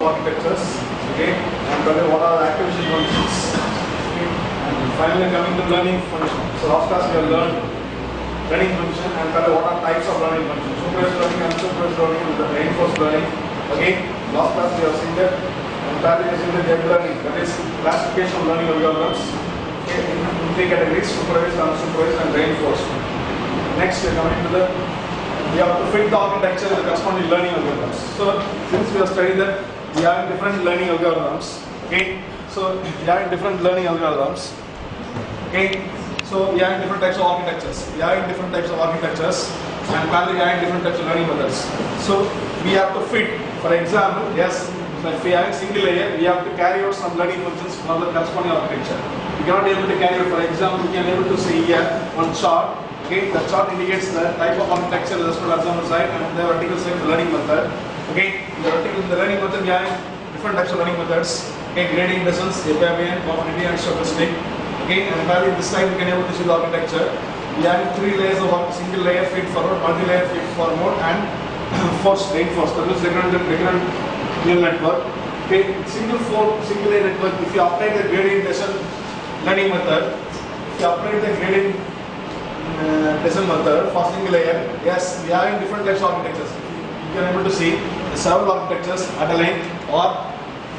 architectures, okay, and what are the activation functions, okay, and finally coming to learning function. So last class we have learned learning function and what are types of learning functions: supervised learning, unsupervised learning, and the reinforced learning. Again, last class we have seen that and parallel is the dead learning, that is classification of learning algorithms, okay, in three categories: supervised, unsupervised, and reinforced. Next we are coming to the we have to fit the architecture with the corresponding learning algorithms. So since we have studied that we are in different learning algorithms, okay. So we are in different learning algorithms, okay. So we are in different types of architectures. We are in different types of architectures, and finally we are in different types of learning methods. So we have to fit. For example, yes, if we are in single layer, we have to carry out some learning functions for the corresponding architecture. We cannot be able to carry out. For example, we can able to see here one chart. Okay, the chart indicates the type of architecture as well as horizontal side and the vertical side the learning method. Okay, the learning method we have different types of learning methods. Okay, gradient distance, Jacobian, commodity, and stochastic. Okay, and finally this side we can able to see the architecture. We have three layers of single layer feed forward, multi-layer feed forward, and forced reinforced. That is recurrent neural network. Okay, single layer network. If you apply the gradient descent learning method, if you apply the gradient descent method for single layer, yes, we are in different types of architectures. You can able to see the several architectures: Adeline or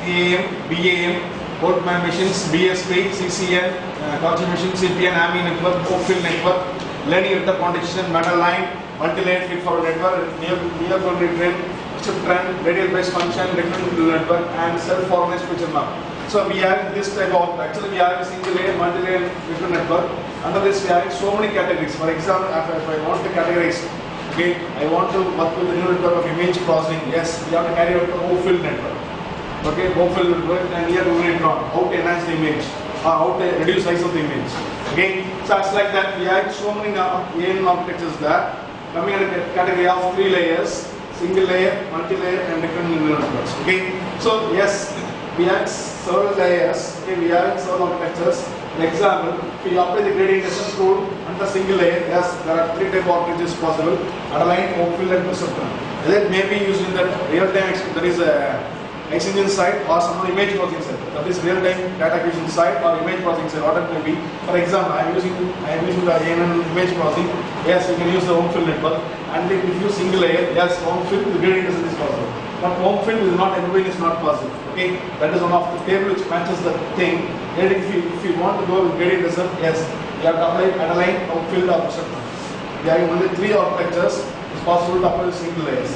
AAM, BAM, Boltzmann machines, BSP, CCN, contribution, CPN, AMI network, Oakfield network, learning vector quantization, Madeline, multi-layer feed-forward network, near-goal retrain, chip trend, radial based function, recurrent neural network, and self-organized feature map. So we have this type of, actually we have a single layer, multi-layer feature network. Under this we have so many categories. For example, if I want to categorize, okay, I want to work with the neural network of image processing, yes, we have to carry out the Oakfield network. Okay, Oakfield network, and here we will draw how to enhance the image or how to reduce size of the image. Okay, so it's like that. We have so many ANN architectures there. Coming in a category of three layers: single layer, multi-layer, and recurrent neural networks. Okay, so yes, we have several layers. Okay, we have several architectures. For example, if you apply the gradient descent rule under single layer, yes, there are three type of architectures possible: Adeline, Oakfield, and Perceptron. That may be used in the real-time. That is X engine side or some image processing side. That is real-time data acquisition side or image processing side. What it may be. For example, I am using the ANN image processing. Yes, you can use the Oakfield network. And if you use single layer, yes, Oakfield, the gradient descent is possible. But Oakfield is not, everything is not possible. Okay, that is one of the table which matches the thing. And if you want to go with gradient descent, yes, you have to apply Adeline, Oakfield, or Perceptron. We have only three architectures. It's possible to apply single layers.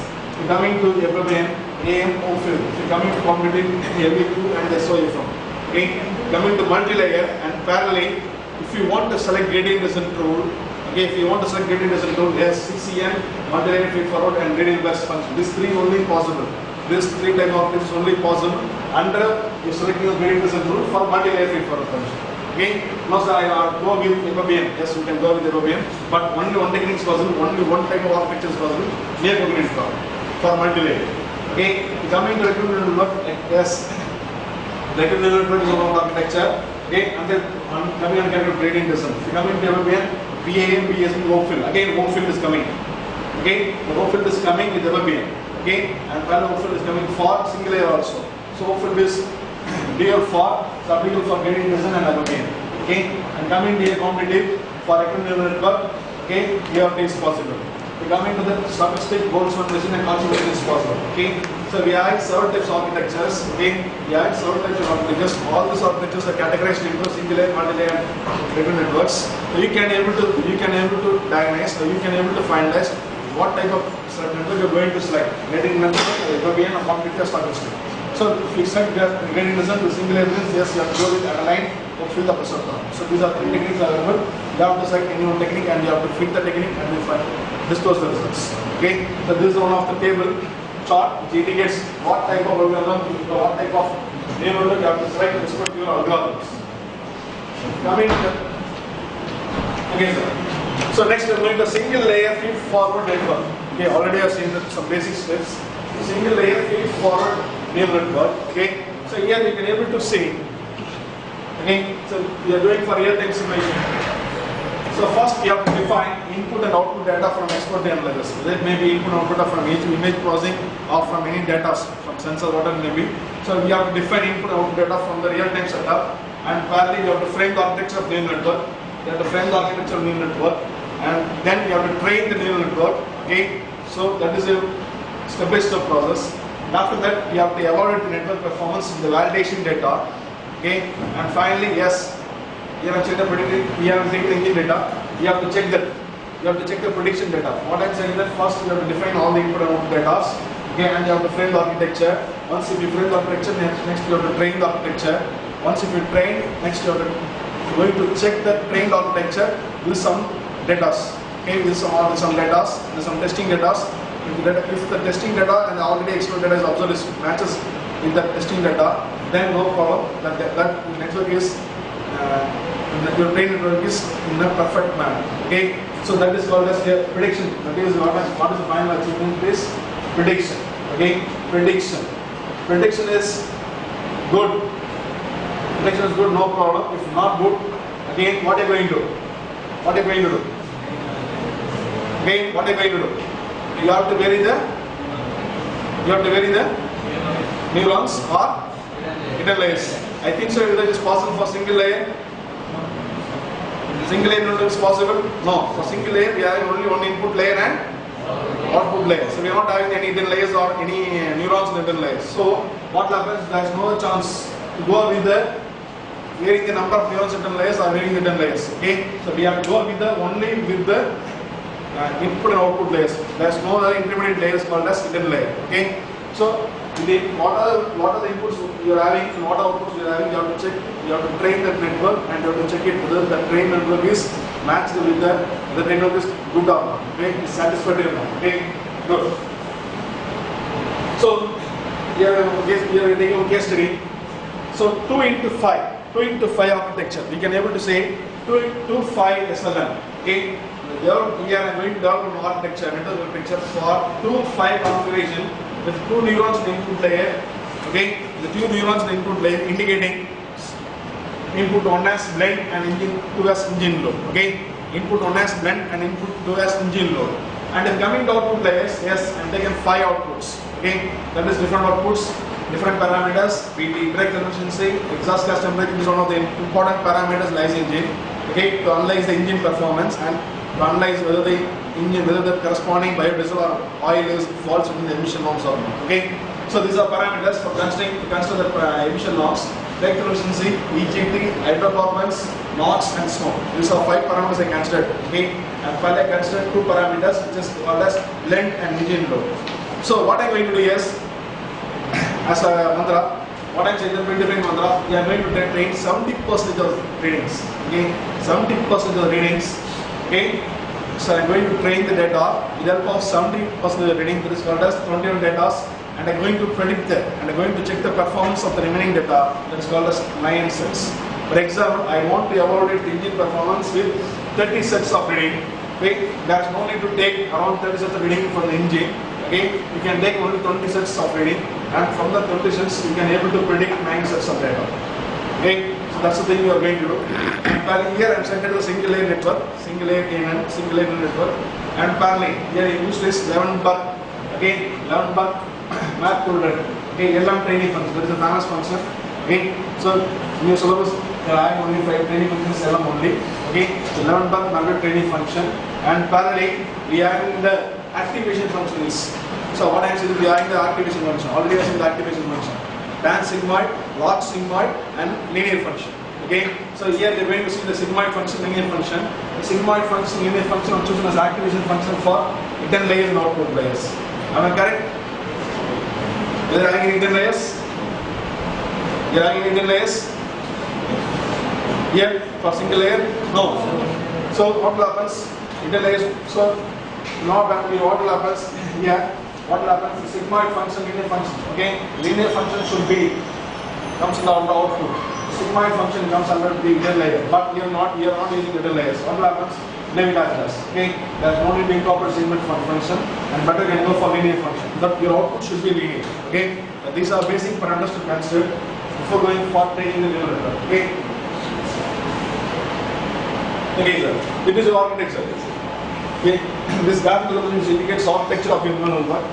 Coming to Jacobian, AM, Oakfield. If you coming to computing LV2 and SOFM. Okay, coming to multi-layer and parallel. If you want to select gradient descent rule, okay, if you want to select gradient descent rule, yes, CCN, multi-layer feed forward, and radial based function. These three only possible. These three type of things only possible under you selecting the gradient descent rule for multi-layer feed forward function. Okay, now I go with Jacobian. Yes, we can go with Jacobian, but only one technique is possible. Only one type of architecture is possible. Near cognitive for multi-layer. Okay, coming to recurrent neural network, yes, recurrent neural network is one architecture. Okay, and then coming on gradient descent. If you come into Jacobian, BAM, BSP, Oakfield. Again, Oakfield is coming. Okay, the Oakfield is coming with Jacobian. Okay, and parallel Oakfield is coming for single layer also. So Oakfield is dual for, applicable for gradient descent and Jacobian. Okay, and coming to competitive for recurrent neural network. Okay, here is possible. We come into the stochastic, Boltzmann machine, and contribution is possible. Okay, so we have several types of architectures. Okay, we have several types of architectures. All these architectures are categorized into single layer, multi-layer, and recurrent networks. So you can able to diagnose, so you can able to finalize what type of network you are going to select. Gradient network, Jacobian, or competitive stochastic. So if you select the gradient descent to single layer, yes, you have to go with Adeline, Oakfield, or Perceptron. So these are three techniques available. You have to select any one technique and you have to fit the technique and you find disclose the results. Okay, so this is one of the table chart which indicates what type of algorithm, what type of neural network you have to select with respect to your algorithms. Coming to okay, sir. So next we are going to single layer feed forward network. Okay, already I have seen some basic steps. Single layer feed forward neural network. Okay, so here you can able to see. Okay, so we are doing for real time simulation. So first we have to define input and output data from expert analyzers. That may be input and output data from image processing or from any data from sensor, whatever it may be. So we have to define input and output data from the real-time setup, and parallelly we have to frame the architecture of neural network. We have to frame the architecture of neural network, and then we have to train the neural network. Okay, so that is a step-by-step process. After that, we have to evaluate the network performance in the validation data. Okay, and finally, yes, we have to check the prediction. We have to take the engine data. We have to check that. You have to check the prediction data. What I'm saying is that first you have to define all the input and output data. Okay, and you have to frame the architecture. Once if you frame the architecture, next you have to train the architecture. Once if you train, next you have to going to check the trained architecture with some data. Okay, with some data, with some testing data. If the testing data and the already explored data is observed matches with the testing data, then no problem. That network is your trained network is in a perfect manner. Okay, so that is called as a prediction. That is what is the final achievement is prediction. Okay, prediction. Prediction is good. Prediction is good, no problem. If not good, again, what are you going to do? What are you going to do? Again, what are you going to do? You have to vary the neurons or hidden layers. I think so. Whether it is possible for single layer. Single layer neural is possible? No. For single layer, we are having only one input layer and output layer. So we are not having any hidden layers or any neurons in hidden layers. So what happens? There is no chance to go with the varying the number of neurons in hidden layers or varying hidden layers. Okay. So we have to go with the only with the input and output layers. There is no other intermediate layers called as hidden layer. Okay. So what are the inputs you are having and what outputs you are having? You have to check. You have to train that network and you have to check it whether the trained network is matched with the network is good or not. Okay, is satisfactory or not. Okay, good. So here we are taking a case study. So 2 into 5 architecture. We can able to say 2 into 5 SLM. Okay, we are going to develop an architecture, network architecture for 2-5 configuration with 2 neurons in the input layer. Okay, the 2 neurons in the input layer indicating input 1 as blend and engine 2 as engine load. Okay, input 1 as blend and input 2 as engine load. And then coming to output layers, yes, I'm taking 5 outputs. Okay, that is different outputs, different parameters. PT, brake efficiency, exhaust gas temperature is one of the important parameters lies in engine. Okay, to analyze the engine performance and to analyze whether the engine, whether the corresponding biodiesel or oil is falls within the emission norms or not. Okay, so these are parameters for consider the emission norms. Brake efficiency, EGT, hydrocarbons, NOx and smoke. These are 5 parameters I considered. Okay, and finally I considered 2 parameters which is called as blend and engine load. So what I am going to do is, as a mantra, what I am saying is different mantra, we are going to train 70% of readings. Okay, 70% of the readings. Okay, so I am going to train the data with the help of 70% of the reading, that is called as 21 data, and I am going to predict that, and I am going to check the performance of the remaining data, that is called as 9 sets. For example, I want to evaluate the engine performance with 30 sets of reading. Okay, there is no need to take around 30 sets of reading from the engine. Okay, you can take only 20 sets of reading, and from the 20 sets you can able to predict 9 sets of data. Okay, so that's the thing we are going to do. And here I am centered to a single layer network, single layer KNN, single layer network, and parallel here I use this 11 buck. Okay, 11 buck map folder. Okay, LM training function. That is a famous function. Okay, so in your syllabus I have only 5 training functions, LM only. Okay, 11 buck map training function, and parallel we are in the activation function is. So what I am saying is we are in the activation function. Already I have seen the activation function. Tan sigmoid, log sigmoid, and linear function. Okay, so here they are going to see the sigmoid function, linear function. The sigmoid function, linear function are chosen as activation function for hidden layers and output layers. Am I correct? Is there any hidden layers? You are having hidden layers? Here for single layer? No. So what will happen? Hidden layers. So now what will happen here? What will happen? The sigmoid function, linear function. Okay, linear function should be comes in the output. Sigmoid function comes under the hidden layer, but you are not using hidden layers. What will happen? Leave it as it is. Okay, there is no need to incorporate sigmoid function, and better can go for linear function. But your output should be linear. Okay, these are basic parameters to consider before going for training the neural network. Okay. Okay, sir. It is your architecture. Okay. This graphical representation indicates architecture of your neural network.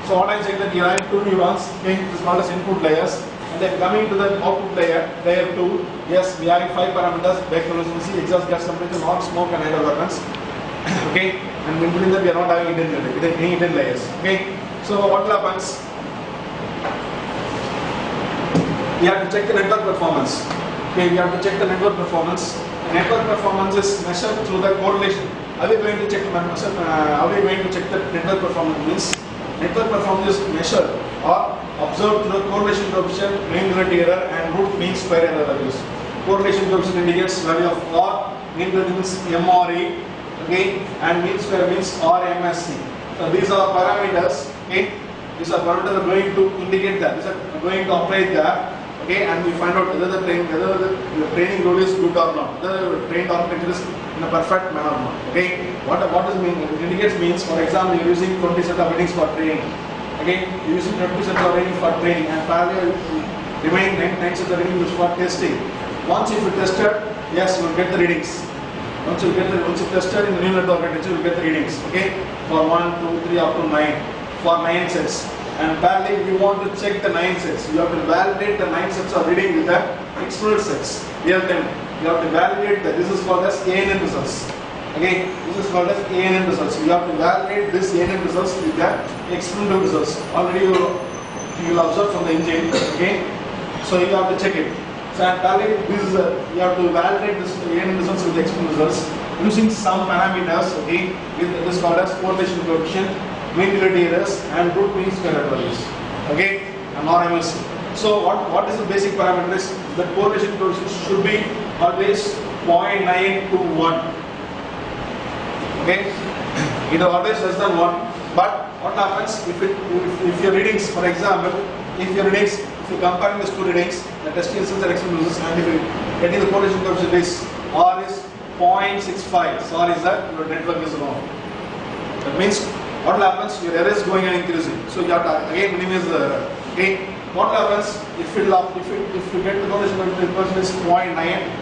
So what I'm saying that you have two neurons, okay, this is called as input layers, and then coming to the output layer, layer 2, yes, we have 5 parameters, vector efficiency, exhaust gas temperature, NOx, smoke and hydrocarbons. Okay, and in between that we are not having any hidden layers. Okay, so what happens? We have to check the network performance. Okay, we have to check the network performance. Network performance is measured through the correlation. Are we going to check the network performance? Means network performance is measured or observed through the correlation coefficient, mean unity error, and root mean square error values. Correlation coefficient indicates value of R, mean unity means MRE, okay, and mean square means RMSE. So these are parameters. Okay, these are parameters are going to indicate that. These are going to apply that. Okay, and we find out whether the training load is good or not, whether the trained architecture is in a perfect manner or not. Okay, what does it mean? It indicates means, for example, you're using 20 set of readings for training. Okay, you're using 20 sets of readings for training, and parallel remaining 9 sets of readings for testing. Once if you tested, yes, you will get the readings. Once you tested in the neural network architecture, you will get the readings. Okay, for 1, 2, 3 up to 9, for 9 sets. And parallel, if you want to check the 9 sets, you have to validate the 9 sets of reading with the external sets. Real time, you have to validate that. This is called as ANN results. Okay, this is called as ANN results. You have to validate this ANN results with the external results. Already you will observe from the engine. Okay, so you have to check it. So and parallel, you have to validate this ANN results with the external results using some parameters. Okay, this is called as correlation coefficient, mean unity errors, and root mean square values. Okay, and RMSE. So what is the basic parameter is the correlation coefficient should be always 0.9 to 1. Okay, it is always less than 1. But what happens if your readings, for example, if you compare these two readings, the test results and external results, and if you getting the correlation coefficient is R is 0.65, so R is that your network is wrong. That means what happens? Your error is going and increasing. So you have to again minimize the error. Okay. What happens if you get the correlation coefficient is 0.9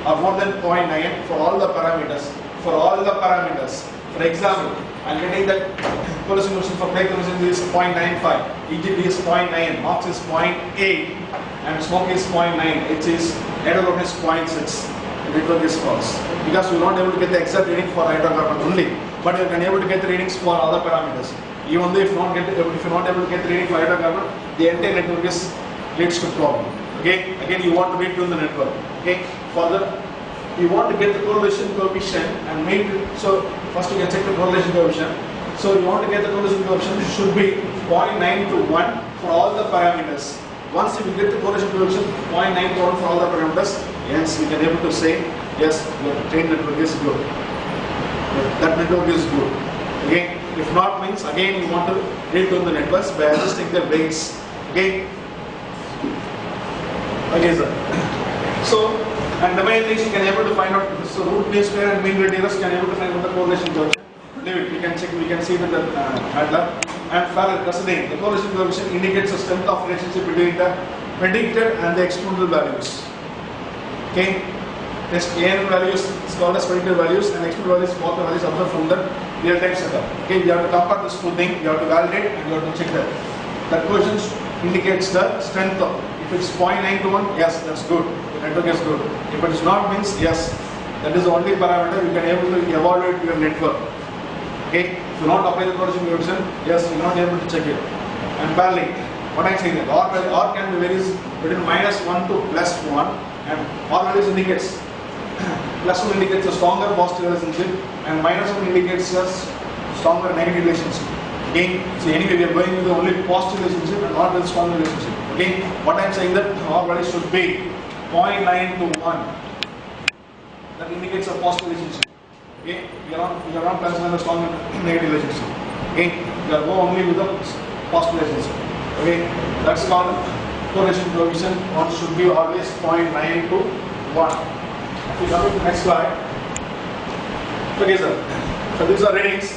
or more than 0.9 for all the parameters? For all the parameters. For example, I am getting that correlation coefficient for brake coefficient is 0.95, EGP is 0.9, NOx is 0.8, and smoke is 0.9, H is hydrocarbon is 0.6. The network is false because we are not able to get the exact reading for hydrocarbon only, but you can able to get the readings for other parameters. Even though if you're not able to get the reading for hydrocarbon, the entire network leads to problem. Okay, again you want to retune the network. Okay, further you want to get the correlation coefficient and make it, so first you can check the correlation coefficient. So you want to get the correlation coefficient, it should be 0.9 to 1 for all the parameters. Once you get the correlation coefficient 0.9 to 1 for all the parameters, yes, we can able to say yes, your trained network is good. That network is good. Okay, if not means again you want to retune the networks by adjusting the weights. Okay. Okay, sir. So, and the main things you can able to find out, so root mean square and mean unity errors can able to find out the correlation coefficient. Leave it, we can check, we can see that the Adler and parallel preceding. The correlation coefficient indicates the strength of relationship between the predicted and the experimental values. Okay, test ANN values is called as predicted values, and experimental values both the values observed from the real-time setup. Okay, you have to compare this two things, you have to validate and you have to check that. That coefficient indicates the strength of. If it's 0.9 to 1, yes, that's good. The network is good. If it is not, means yes, that is the only parameter you can able to evaluate your network. Okay, if you not apply the correlation coefficient, yes, you are not able to check it. And parallel, what I am saying that R can be varies between -1 to +1, and R values indicates +1 indicates a stronger positive relationship, and -1 indicates a stronger negative relationship. Okay, so anyway we are going with the only positive relationship and not with strong relationship. Okay, what I am saying that R value should be 0.9 to 1. That indicates a positive relationship. Okay, we are not considering a strong negative relationship. Okay, we are go only with the positive relationship. Okay, that's called correlation coefficient. One should be always 0.9 to 1. If we come to the next slide. Okay, sir. So these are readings.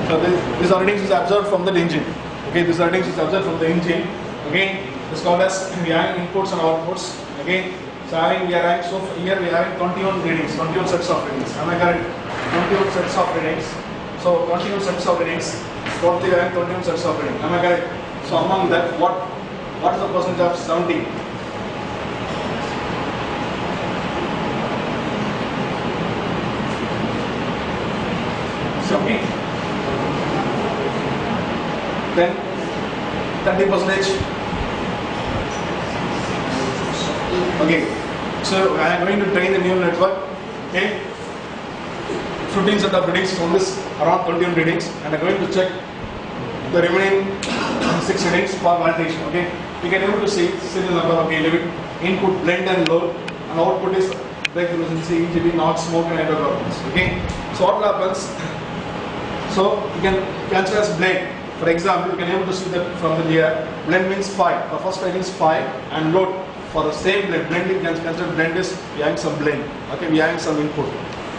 So these are readings is observed from the engine. Okay, these are readings is observed from the engine. Okay, this is called as we have inputs and outputs. Okay, So we are having, so here we are having 21 readings, 21 sets of readings. Am I correct? 21 sets of readings. So 21 sets of readings. Totally we are having 21 sets of readings. Am I correct? So among that, what is the percentage of 70? 70. Then 30%. Okay. So I am going to train the neural network. Okay. 15 set of readings from this around 21 readings, and I am going to check the remaining 6 readings for validation. Okay. We can able to see serial number of limit, input, blend and load, and output is breakthrough efficiency, EGB, NOx, smoke and hydrocarbons. Okay. So what happens? So you can consider as blend. For example, you can able to see that from the here. Blend means 5. The first reading is 5, and load for the same blend. Blend you can consider blend is we having some blend. Okay, we having some input.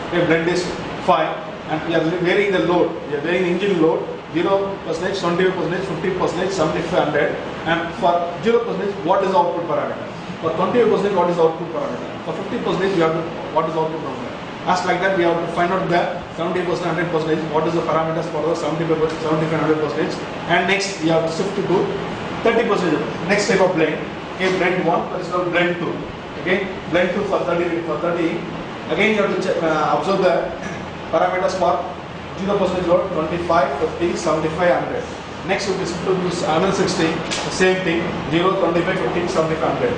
Okay, blend is 5, and we are varying the load. We are varying engine load 0%, 20%, 50%, 7500, and for 0%, what is the output parameter? For 20%, what is the output parameter? For 50%, we have to, what is the output parameter? As like that, we have to find out the 70%, 100%, what is the parameters for the 75, 100%, and next we have to shift to 30%. Next type of blend. Okay, blend 1, that is called blend 2. Okay, blend 2 for 30. Again, you have to check, observe the parameters for 0% load, 25, 50, 75, 100. Next, we shift to this another 60, the same thing, 0, 25, 50, 75, 100.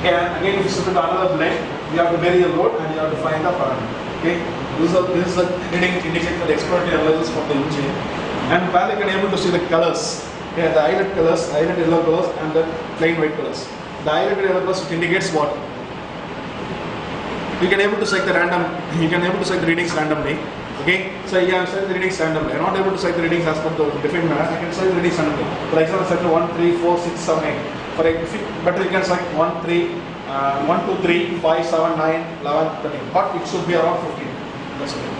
Okay, and again, if you shift to another blend, you have to vary the load and you have to find the parameter. Okay, this is the reading indicator for the exploratory analysis from the engine. And finally, you can able to see the colors. Okay, the highlight colors, highlight yellow colors, and the plain white colors. The highlighted yellow colors indicates what? You can able to select the random. You can able to select the readings randomly. Okay, so you can select the readings randomly. I am not able to select the readings as per the defined manner. I can select the readings randomly. For example, select 1, 3, 4, 6, 7, 8. For better you can select 1, 2, 3, 5, 7, 9, 11, 13. But it should be around 15. That's okay.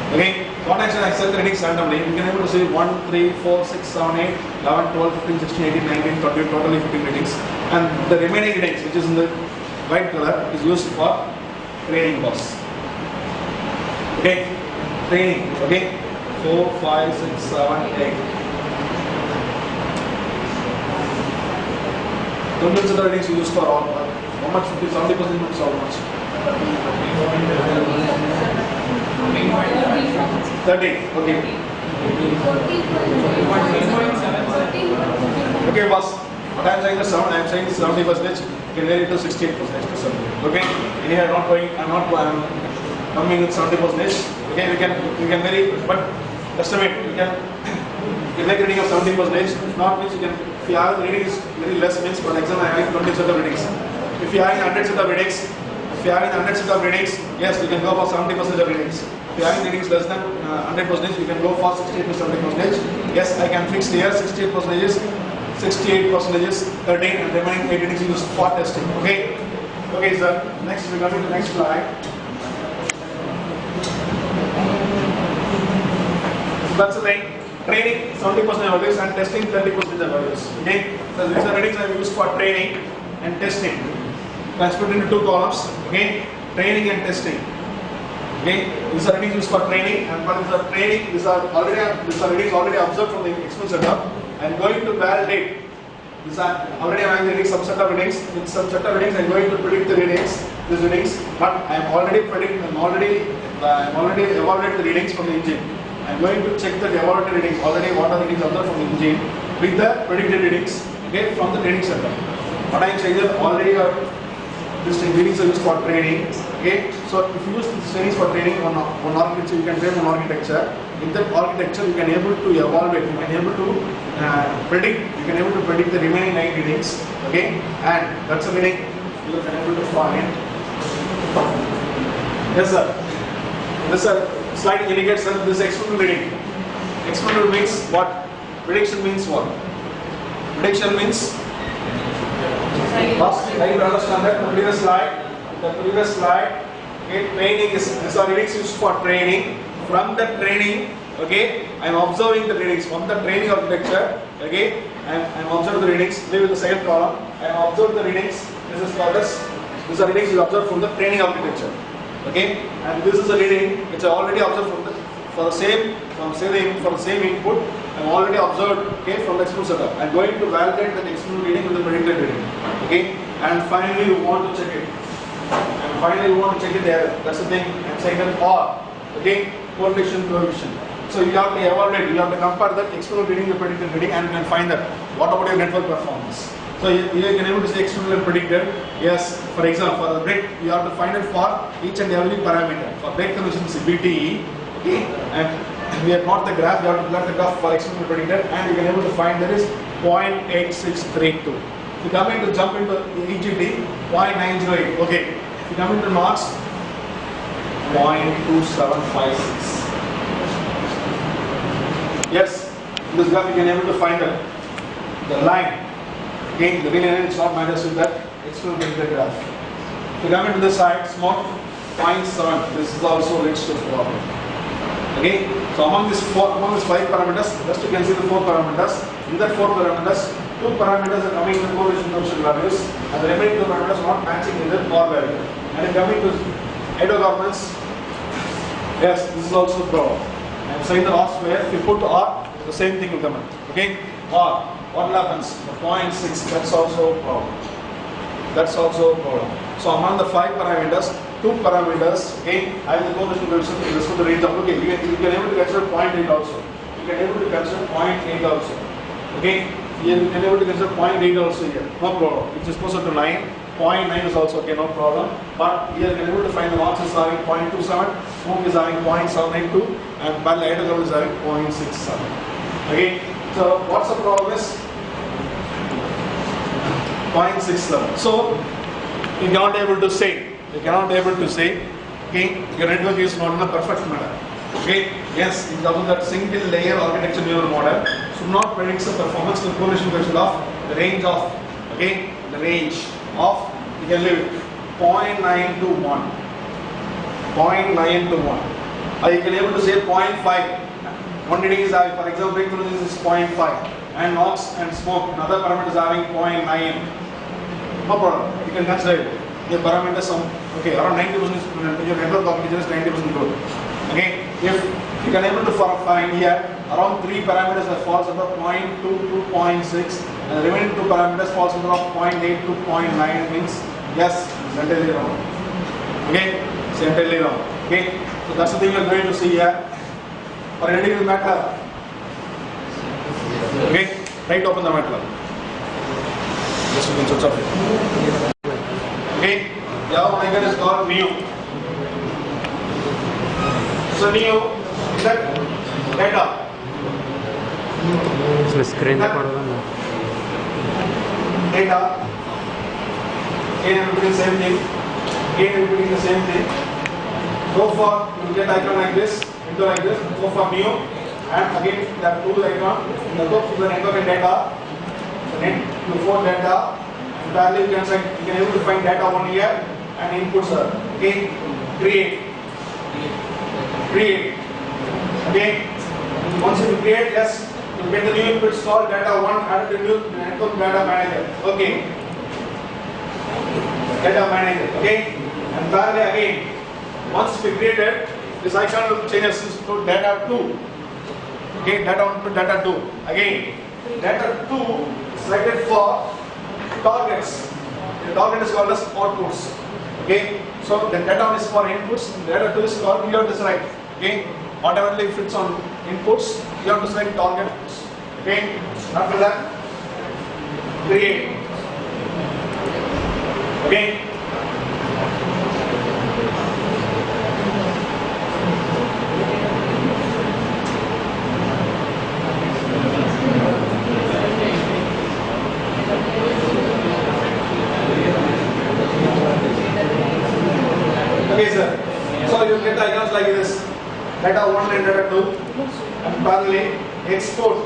Okay, what action I select the readings randomly. You can able to see 1, 3, 4, 6, 7, 8, 11, 12, 15, 16, 18, 19, 20, totally 15 readings. And the remaining readings, which is in the white color, is used for training loss. Okay, training. Okay, 4, 5, 6, 7, 8. Total set of readings used for all. How much? 50, 70% means how much? 30. Okay. Okay, boss. What I am saying is 7. I am saying 70%. You can vary it to 68%. Okay. Anyhow, I am not going. I am coming with 70%. Okay, we can vary, but estimate. You can make reading of 70%. If not, means you can. If you have reading is very less, means for example I have 20 set of readings. If you have 100 set of readings, yes, you can go for 70% of readings. If you have readings less than 100%, you can go for 68 to 70%. Yes, I can fix here 68% is 13, and remaining 8 readings used for testing. Okay. Okay, sir. Next, we are going to the next slide. That's the thing. Training 70% of values and testing 30% of values. Okay. So these are readings I have used for training and testing. That's put into 2 columns. Okay. Training and testing. Okay. These are readings used for training, and for these are training. These are readings already observed from the experiment setup. I am going to validate. These are already I am having some set of readings. With some set of readings, I am going to predict the readings. These readings, but I am already evaluated the readings from the engine. I am going to check the evaluated readings. Already what are the readings observed from the engine with the predicted readings, okay, from the training setup. What I am saying is already these readings are used for training. Okay, so if you use these readings for training on architecture, you can train on architecture. In that architecture, you can able to evaluate. You can able to predict. You can able to predict the remaining 9 readings. Okay, and that's the reading you can able to find. Yes, sir. This slide indicates that this experimental reading. Experimental means what? Prediction means what? Prediction means. First, I will understand that the previous slide. Okay, training is these are readings used for training. From the training, okay, I am observing the readings from the training architecture. Okay, I am observing the readings. Leave the second column. I am observing the readings. This is called as These are readings you observed from the training architecture. Okay, and this is a reading which I already observed from the for the same input. I have already observed, okay, from the external setup. I am going to validate that external reading with the predicted reading. Okay, and finally you want to check it. There. That's the thing. I am saying that or. Okay, correlation coefficient. So you have to evaluate. You have to compare that external reading with predicted reading, and you can find that. What about your network performance? So you can able to say external and predicted. Yes. For example, for the break, you have to find it for each and every parameter. For break conditions, BTE. Okay, and we have got the graph. You have to plot the graph for external and predicted, and you can able to find there is 0.8632. If you come into jump into EGT, 0.908. Okay. If you come into knots, 0.2756. Yes, in this graph you can able to find the line. Again, the real energy is not minus with that external predicted graph. If you come into this side, small 0.7. This is also reached to 4. Okay, so among these 5 parameters, just you can see the 4 parameters. In that 4 parameters, 2 parameters are coming in the correlation coefficient values, and the remaining 2 parameters are not matching in the R value. And coming to hydrocarbons, yes, this is also problem. I am saying the R square. If you put R, the same thing will come out. Okay, R. What happens? The 0.6. That's also a problem. So among the 5 parameters, 2 parameters, okay, I have the correlation coefficient in respect to the range of. Okay, you can able to consider 0.8 also. Okay, you can able to consider 0.8 also here. No problem. Which is closer to 9. 0.9 is also okay, no problem. But here you can able to find the NOx is having 0.27, smoke is having 0.792, and parallel hydrocarbon is having 0.67. Okay, so what's the problem is 0.67. So you cannot able to say. Okay, your network is not in a perfect manner. Okay, yes, in terms of that single layer architecture neural model should not predict the performance to correlation coefficient of the range of, okay, the range of, you can leave 0.9 to 1. 0.9 to 1. Or you can able to say 0.5. One reading is having, for example, breakthrough is 0.5, and NOx and smoke, another parameter is having 0.9. No problem. You can consider it. The parameters some, okay, around 90%, your network architecture is 90% good. Okay, if you can able to find here around 3 parameters that falls under 0.2 to 0.6, and the remaining 2 parameters falls under 0.8 to 0.9, means yes, it's entirely wrong. Okay, it's entirely wrong. Okay, so that's the thing you are going to see here. Or anything will matter. Okay, right open the MATLAB. Just you can switch off it. Okay, yeah, my gun is called Neo. So Neo is that data. इसमें screen पड़ेगा ना. Data. Again, repeating the same thing. Go for, you get icon like this, window like this. Go for Neo, and again that tool icon. You go to the network and data. The net before data. Value you can able to find data one here and inputs are, okay, create. Okay, once you create, yes, you get the new inputs called data one added to new network data manager. Okay, data manager. Okay, and parallel again, once we created, this icon will change to data 2. Okay, data 1 to data 2. Again, data 2 selected for targets. The target is called as outputs. Okay, so the data 1 is for inputs, data 2 is called, you have to select. Okay, whatever fits on inputs, you have to select targets. Okay, after that, create. Okay, okay, sir. So you get the icons like this, data 1 and data 2, and parallel export.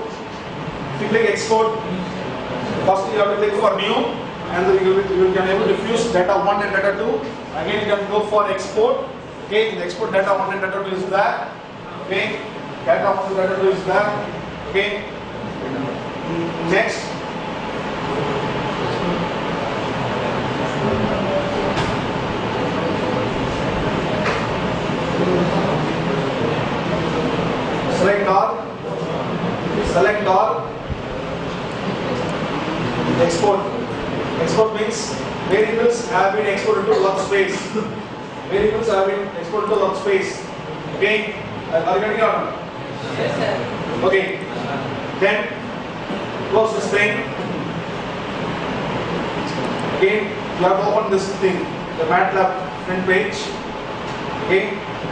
If you click export, first you have to click for new, and you can able to fuse data 1 and data 2. Again you can go for export. Okay, the export data 1 and data 2 is there. Okay, data 1 and data 2 is there. Okay, next. Export. Export means variables have been exported to workspace. Variables have been exported to workspace. Okay? Are you getting it or not? Yes, sir. Okay. Then close this thing. Again, you have to open this thing, the MATLAB front page. Okay?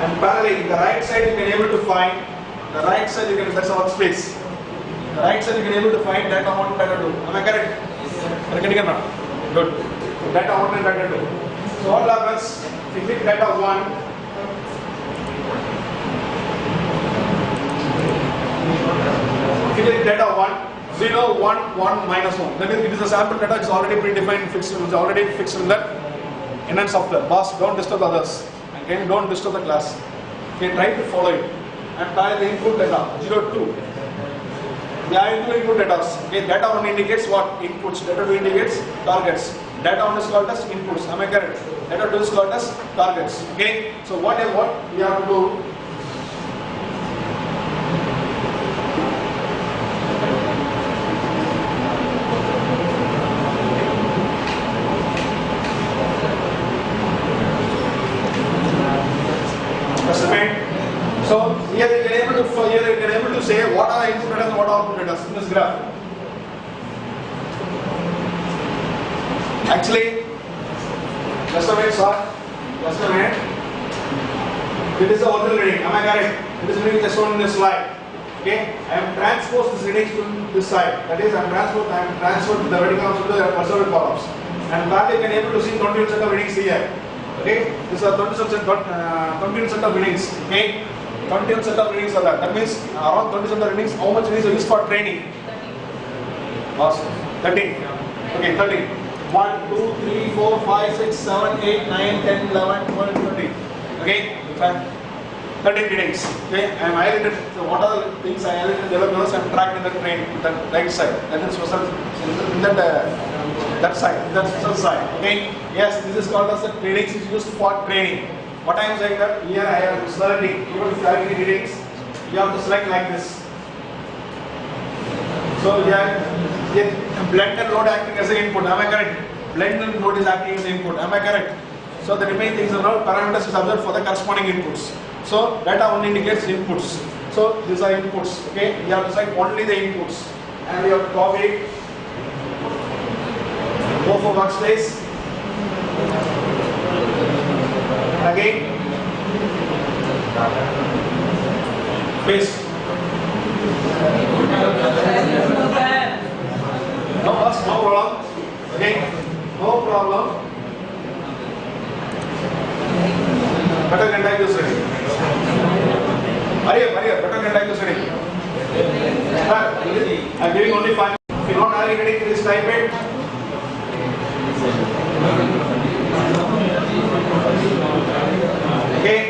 And parallelly, the right side you can able to find. The right side you can, that's a workspace. The right side you can able to find data 1, data 2. Am I correct? Are you getting it now? Good. So data 1 and data 2. So what happens? If you click data 1, if you click data 1, 0, 1, 1, minus 1. That is, it is a sample data, it's already predefined, fixed, it's already fixed in that enhanced software. Boss, don't disturb others. Okay, don't disturb the class. Okay, try to follow it. And try the input data, 0, 2. There are two input data. Okay, data 1 indicates what? Inputs. Data 2 indicates targets. Data 1 is called as inputs. Am I correct? Data 2 is called as targets. Okay, so what we have to do? So here you can able to say what are the input data and what are output data in this graph. Actually, just a minute, sir. Just a minute. It is the original reading. Am I correct? It is reading just shown in this slide. Okay, I am transposed this readings to this side. That is, I am transferred the reading columns to the observed columns. And that you can able to see 20% of readings here. Okay, this is a 20% of readings. Okay. 20% of readings are that. That means around 20% of readings, how much readings are used for training? 13. Okay, 13. 1, 2, 3, 4, 5, 6, 7, 8, 9, 10, 11, 12, 13. Okay, 13 readings. Okay, I am highlighted. So what are the things I highlighted in the yellow colors and tracked in the train, that right side. That is special in that side, that special side. Okay, yes, this is called as the readings is used for training. What I am saying that here I am selecting, even if you have any readings, you have to select like this. So here blended load acting as an input. Am I correct? Blended load is acting as input. Am I correct? So the remaining things are not parameters is observed for the corresponding inputs. So data only indicates inputs. So these are inputs. Okay, you have to select only the inputs, and you have to copy it. Go for workspace. Again, paste. No problem. Okay, no problem. Better can type this ready. Hurry up, better can type this ready. I am giving only 5 minutes. If you are not ready, please type it. Okay.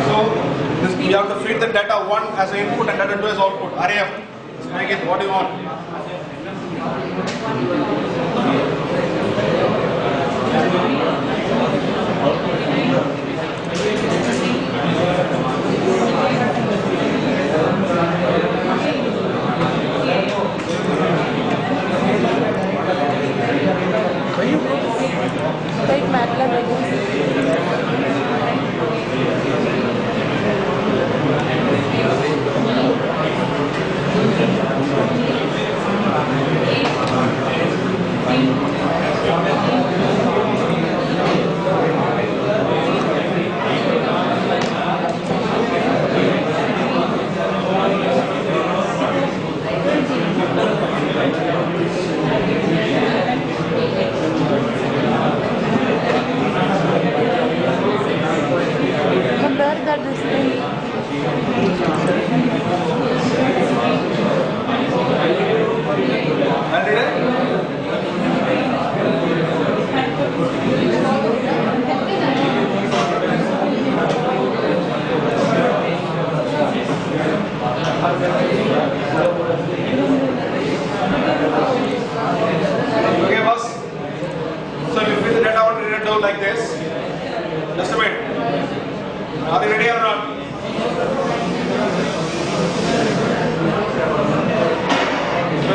So you have to feed the data 1 as an input and data 2 as output. Hurry up. Again, what do you want? Take MATLAB. Compare that display. Okay, boss. So if you fill the data out, like this. Just a minute. Are they ready or not?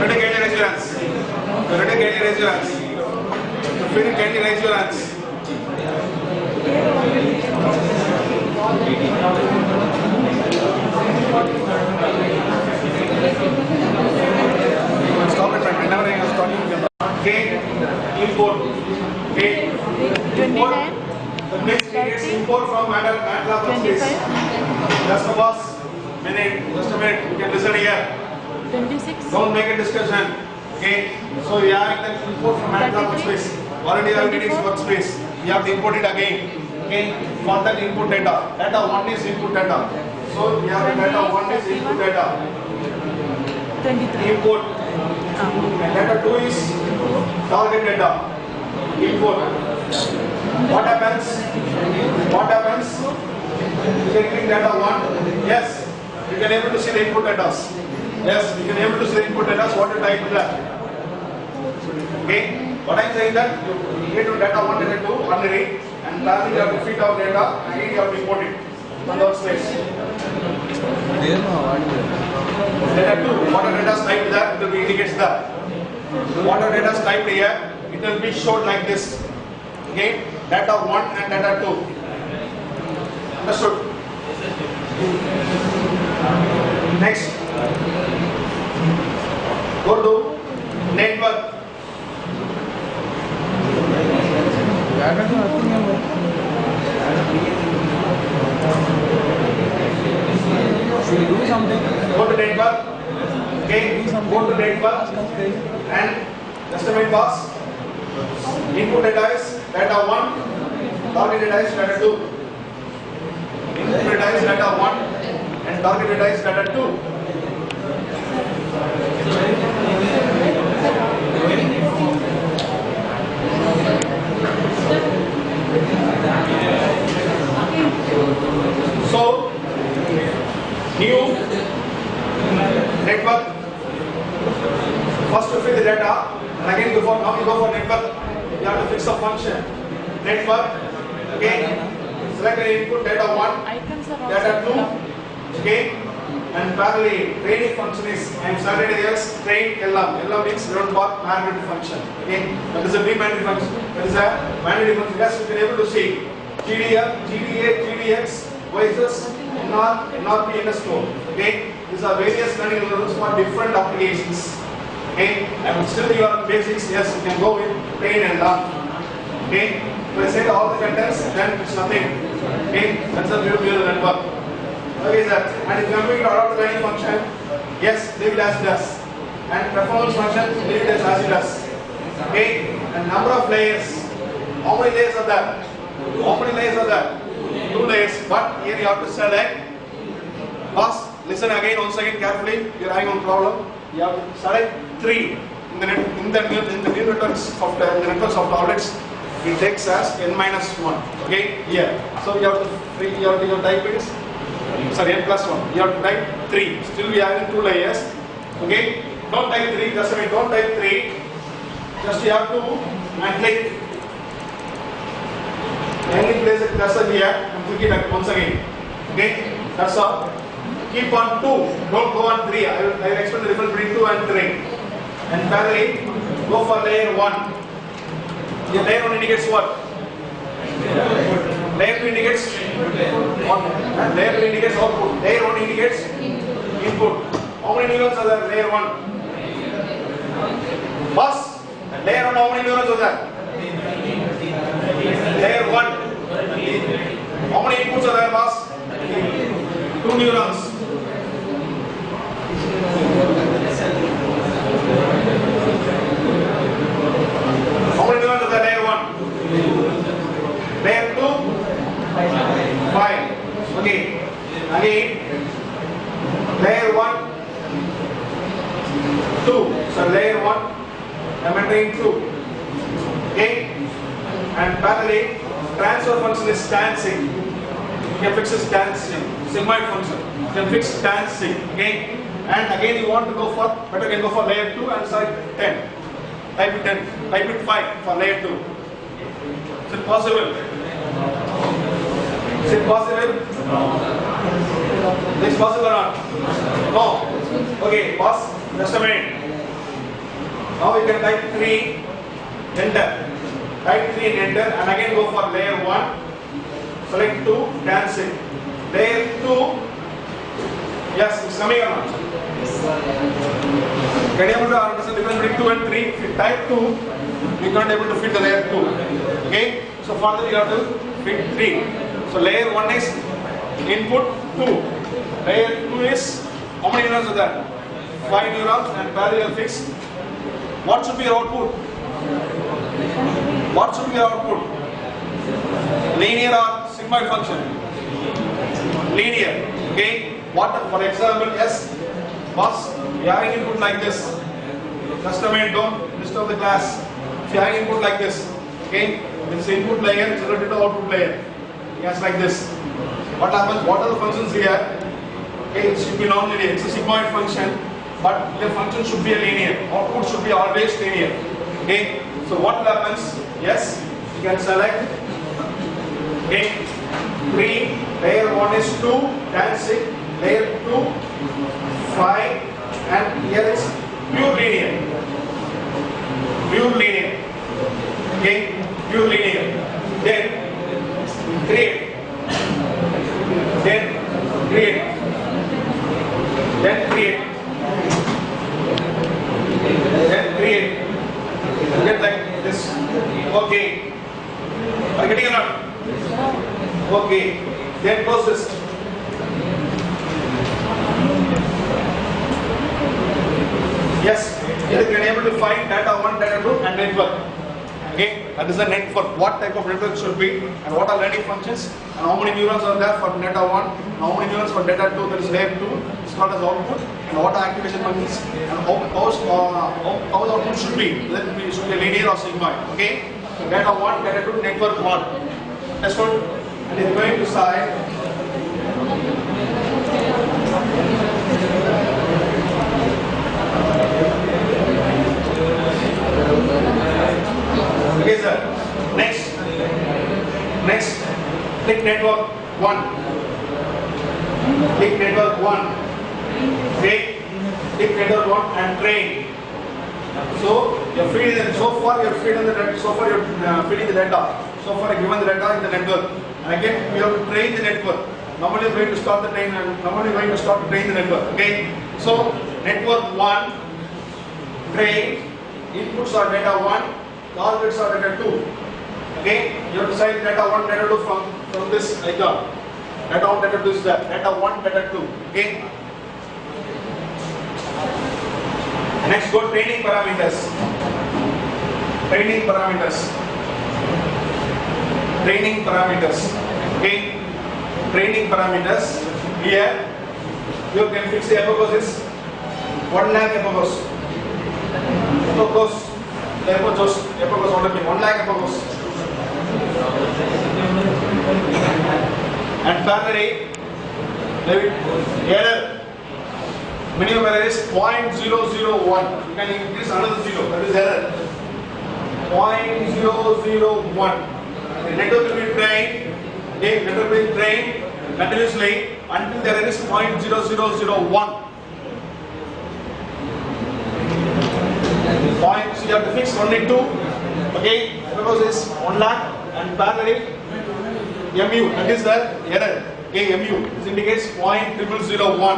Ready, kindly raise your hands. Ready, kindly raise your hands. Ready, kindly raise your hands. Stop it, friend. Whenever I am talking, okay, import. Okay, import. 29, The next gets import from MATLAB workspace. 25, Just a pause. Just a minute. You can listen here. 26, Don't make a discussion. Okay. So we are the import from MATLAB 33, workspace. Already I have Linux 24. workspace. You have to import it again. Okay. For that input data. Data 1 is input data. So we have the data 1 is input data. 23. Import. And data 2 is target data. Import. What happens? What happens? You can click data 1. Yes. You can able to see the input data. Yes. You can able to see the input data. What you type that. Okay. What I am saying that you get to data 1, data 2, ordinary, and finally you have to feed our data, and again you have to import it on the workspace. Data 2, what are data is typed there, it will be indicates that. What are data is typed here, it will be shown like this. Okay, data 1 and data 2. Understood? Next, go to network. Do something. Go to network. Okay, go to network and just a minute box. Input data is data 1, target data is data 2. Input data is data 1 and target data is data 2. So, new network. First you fill the data, and again now you go for network. You have to fix a function. Network. Okay. Select the input data 1, Icons are data also 2. Okay. And parallelly, training function is I am started as train LM. LM means learn bar mandatory function. Okay. That is a B-mandatory function. That is a mandatory function. Yes, you can able to see GDF, GDA, GDX, YSS, NR, NRP, NS4. Okay. These are various learning algorithms for different applications. Okay. And still you are basics. Yes, you can go with train and learn. Okay. If I set all the contents, then it's nothing. Okay. That's the beauty of the network. Okay, sir. And if you are going to adopt the learning function, yes, leave it as it does. And performance function, leave it as it does. Okay. And number of layers. How many layers are there? How many layers are there? 2 layers. But here you have to select. Boss, listen again, once again carefully. You are having one problem. You have to select 3. In the new networks of the networks of objects, it takes as n-1. Okay, here. So you have to type it. Sorry, n+1. You have to type 3. Still we are having 2 layers. Okay. Don't type 3. Just a minute. Don't type 3. Just you have to and click. Any place a cursor here and click it once again. Okay. That's all. Keep on 2. Don't go on 3. I will explain the difference between 2 and 3. And finally, go for layer 1. The layer 1 indicates what? Layer 2 indicates what? And layer 2 indicates output. Layer 1 indicates input. How many neurons are there? Layer 1. Boss, layer 1, how many neurons are there? Layer 1. How many inputs are there, boss? 2 neurons. How many neurons are there? Layer 1. Layer 2? 5. Okay. Again, layer 1, 2. So layer 1, I'm entering 2. Okay. And parallelly, transfer function is dancing. You can fix this dancing. Sigmoid function. You can fix dancing. Okay. And again, you want to go for, better can go for layer 2 and side 10. Type it 10. Type it 5 for layer 2. Is it possible? Is it possible? possible or not? No. Okay, pause. Just a minute. Now we can type 3, enter. Type 3 and enter, and again go for layer 1. Select 2, cancel. Layer 2. Yes, it's coming or not? Can you able to understand the difference between 2 and 3? If you type 2, you can't able to fit the layer 2. Okay? So further you have to fit 3. So layer 1 is input 2. Layer 2 is, how many neurons are there? 5 neurons and parallel fixed. What should be your output? What should be your output? Linear or sigmoid function? Linear. Okay? What, for example, yes, boss, you are having input like this. Just a minute, don't disturb the class. If you are having input like this, okay, this input layer is related to output layer. Yes, like this. What happens? What are the functions here? Okay, it should be non-linear. It's a sigmoid function, but the function should be a linear. Output should be always linear. Okay, so what happens? Yes, you can select. Okay, 3, layer 1 is 2, and 6. Layer 2, 5, and here is pure linear. Pure linear. Okay, pure linear. Then create. Then create. Then create. Then create. Get like this. Okay. Are you getting or not? Okay. Then close this. Yes, you can able to find data 1, data 2 and network. Okay, that is the network. What type of network should be and what are learning functions and how many neurons are there for data 1 and how many neurons for data 2, that is layer 2, it's called as output, and what are activation functions and how the output should be. Whether it should be linear or sigmoid. Okay, so data 1, data 2, network 1. That's what it is going to side. Okay, sir. Next, click network 1. Click network 1. Click network 1 and train. So you're feeding the so far you're feeding the data. So far you're feeding the data. So far you're given the data in the network. And again we have to train the network. Normally we're going to start the train and normally we're going to start to train the network. Okay. So network 1, train. Inputs are data 1. Targets are data 2. Okay, you have to select data 1, data 2 from this icon. Data 1, data 2 is there. Data 1, data 2. Okay. Next, go training parameters. Training parameters. Training parameters. Okay. Training parameters. Here, you can fix the hypothesis. 1 lakh hypothesis. Hypothesis. Therefore, just hypothesis order me 1 lakh hypothesis. And parallel, error. Minimum error is 0.001. You can increase another 0. That is error. 0.001. The network will be trained. Okay, network will be trained continuously until the error is 0.0001. Point, so you have to fix only 2. Okay, because it's 1 lakh and parallel MU, that is the error. Okay, MU, this indicates 0.0001.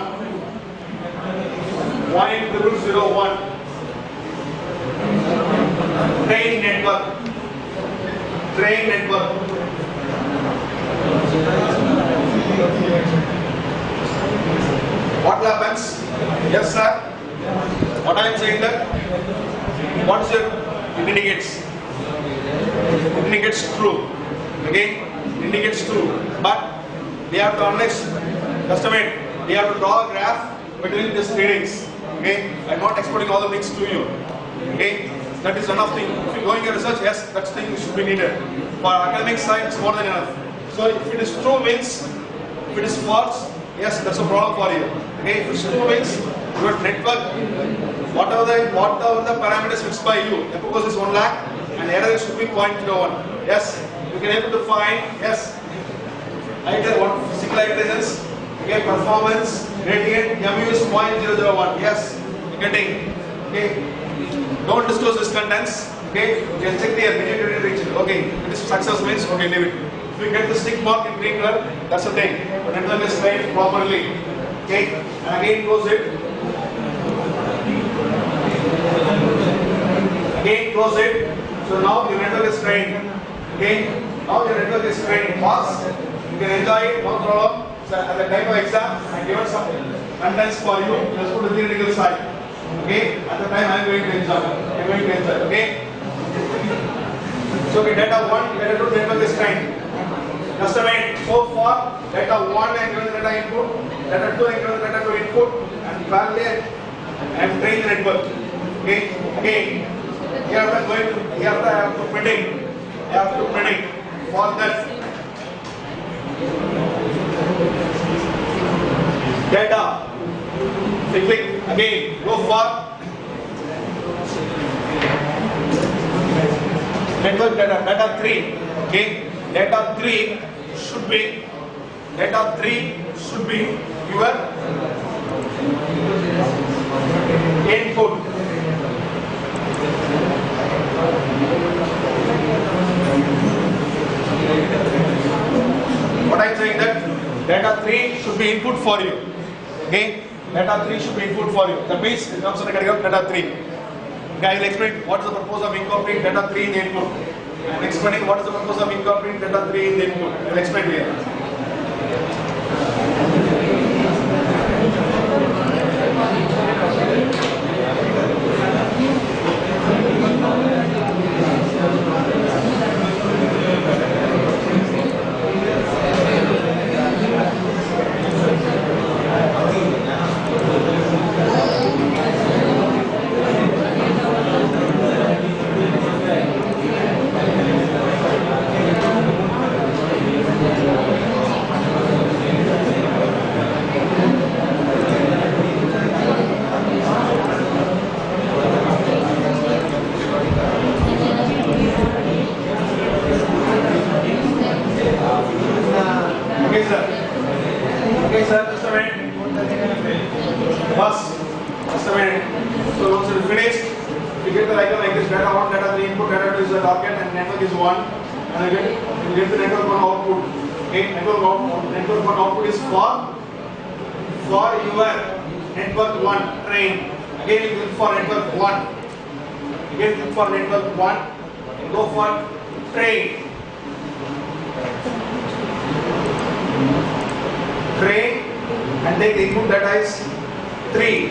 0.001. Train network. Train network. What happens? Yes, sir. What I am saying that? What is it? It indicates. It indicates true. Okay? It indicates true. But we have to analyze, estimate. We have to draw a graph between these readings. Okay? I am not explaining all the things to you. Okay? That is enough thing. If you are going to research, yes, that thing should be needed. For academic science, more than enough. So if it is true means, if it is false, yes, that's a problem for you. Okay? If it is true means, your network, whatever the parameters fixed by you, because is 1 lakh and error should be 0.01. Yes, you can able to find, yes, either one physical iterations, Okay, performance gradient mu is 0.001. Yes, getting. Okay, don't disclose this contents. Okay, you can check the immediate region. Okay, it is success means okay, leave it. If you get the stick mark in green color, that's the thing. But network is trained properly. Okay, and again close it. Again close it. So now your network is trained. Okay, now your network is trained. Pass. You can enjoy it, no problem. So at the time of exam, I given some contents for you. Let's put the theoretical side. Okay, at the time I am going to enjoy. I am going to enjoy. Okay. So okay, data 1, data 2, network is trained. Just a minute. So far, data 1 I am given the data input, data 2 I am given the data 2 input, and parallel I am training the network. Okay. Again, here after going to I have to predict. I have to predict for that data. So click again. Go for network data 3. Okay, data 3 should be your input. What I am saying that data 3 should be input for you. Okay, data 3 should be input for you. That means it comes in the category of data 3. Okay, I will explain what is the purpose of incorporating data 3 in the input. I am explaining what is the purpose of incorporating data 3 in the input. I will explain here. For network 1, go for train. And take the input data is 3.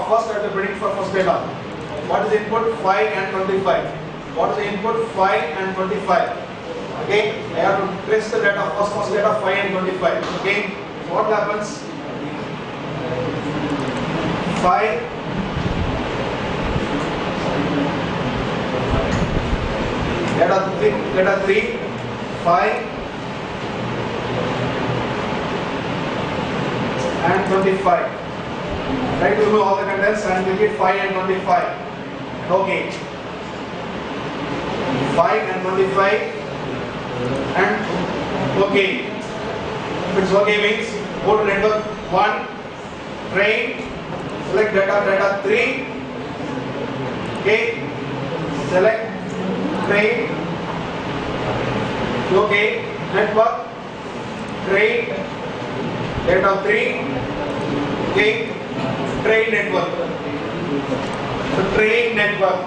First I have to predict for first data. What is the input? 5 and 25. What is the input? 5 and 25. Okay, I have to trace the data. First data 5 and 25. Okay, so what happens? 5 data 3, 5 and 25. Try to remove all the contents and make it 5 and 25. Okay. 5 and 25 and okay. If it's okay means Go to network 1, train, select data 3, okay, select train, okay, network, train, data 3, okay, train network. So train network.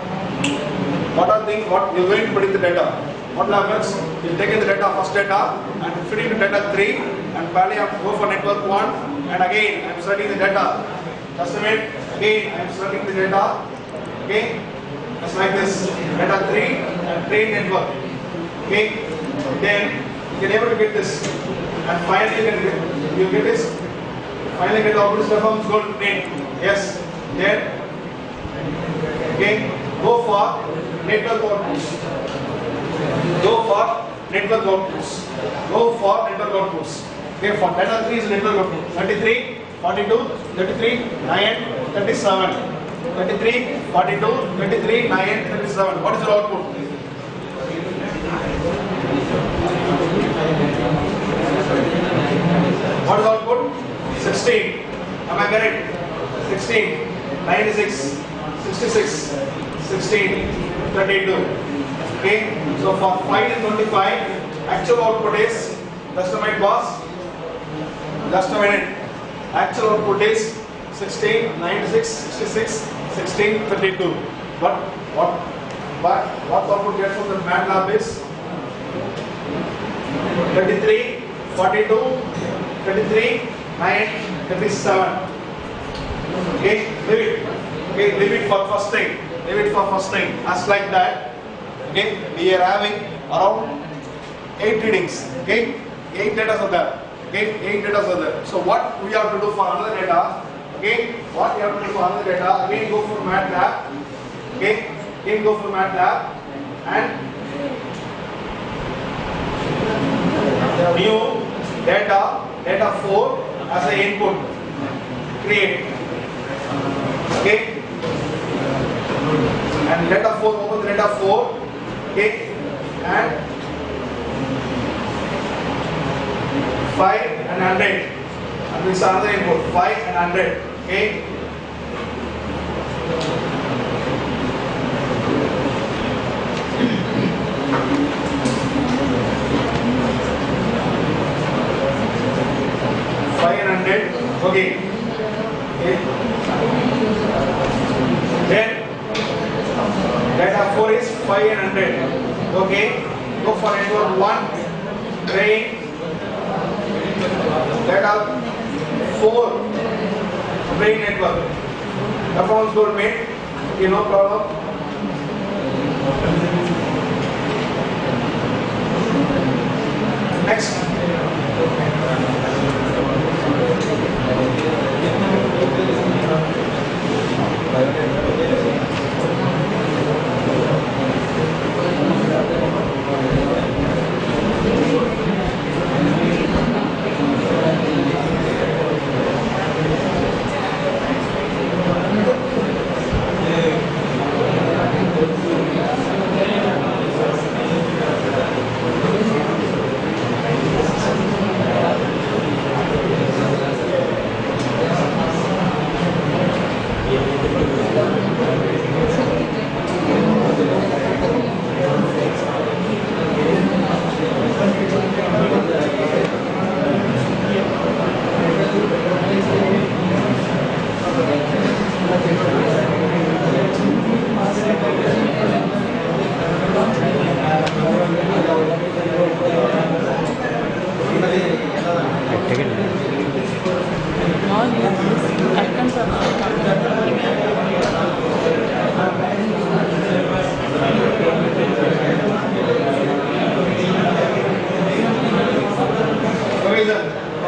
What are things? What you are going to put in the data? What happens? You take in the data, first data, and fit into data 3, and finally I go for network 1, and again I am selecting the data. Just a minute. Again I am selecting the data. Okay, just like this. Data 3 and train network. Okay, then you can able to get this, and finally you get this. Finally get the output performance goal to train. Yes. Then okay, go for network outputs. Go for network outputs. Go for network outputs. Okay, for data 3 is network output. 33, 42, 33, 9, 37. 33, 42, 33, 9, 37. What is your output? What is output? 16. Am I correct? 16, 96, 66, 16, 32. Okay, so for 5 and 25, actual output is, just a minute boss, just a minute, actual output is 16, 96, 66, 16, 32. But what output gets from the MATLAB is 33, 42, 33, 9, 37. Okay, leave it. Okay, leave it for first thing. Leave it for first thing. As like that. Okay, we are having around 8 readings. Okay, 8 data are there. Okay, 8 data are there. So what we have to do for another data? Okay, what we have to do for another data? Again go for MATLAB. Okay, again go for MATLAB and new data 4 as an input. Create. Okay, and data 4, open the data 4. Okay, and 5 and 100, and this is another input, 5 and 100. Okay, okay. Okay. Then data 4 is 500. Okay. Go for network 1. Train. Data 4. Train network. Performance goal made. Okay, no problem. Next.